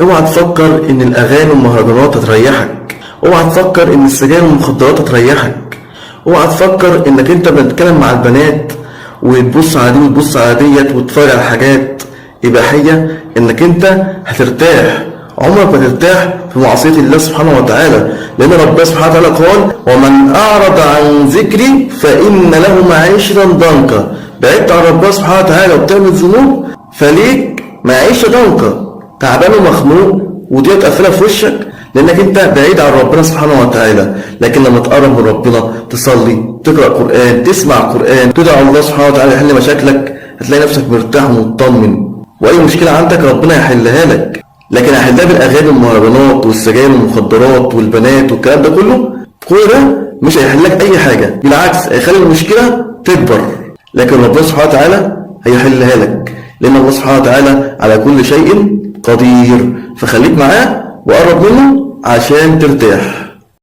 اوعى تفكر ان الاغاني والمهرجانات هتريحك، اوعى تفكر ان السجاير والمخدرات هتريحك، اوعى تفكر انك انت بتتكلم مع البنات وتبص على دي وتبص على ديت وتتفرج على حاجات اباحيه انك انت هترتاح. عمرك ما ترتاح في معصيه الله سبحانه وتعالى، لان ربنا سبحانه وتعالى قال: ومن اعرض عن ذكري فان له معيشه ضنكا. بعدت عن ربنا سبحانه وتعالى وبتعمل ذنوب فليك معيشه ضنكا، تعبان ومخنوق ودي تقفلها في وشك لانك انت بعيد عن ربنا سبحانه وتعالى. لكن لما تقرب من ربنا، تصلي، تقرا قران، تسمع قران، تدعو الله سبحانه وتعالى يحل مشاكلك، هتلاقي نفسك مرتاح ومطمن، واي مشكله عندك ربنا يحلها لك. لكن هيحلها بالاغاني والمهرجانات والسجاير والمخدرات والبنات والكلام ده كل ده مش هيحلك اي حاجه، بالعكس هيخلي المشكله تكبر. لكن ربنا سبحانه وتعالى هيحلها لك، لان الله سبحانه وتعالى على كل شيء قدير. فخليك معاه وقرب منه عشان ترتاح.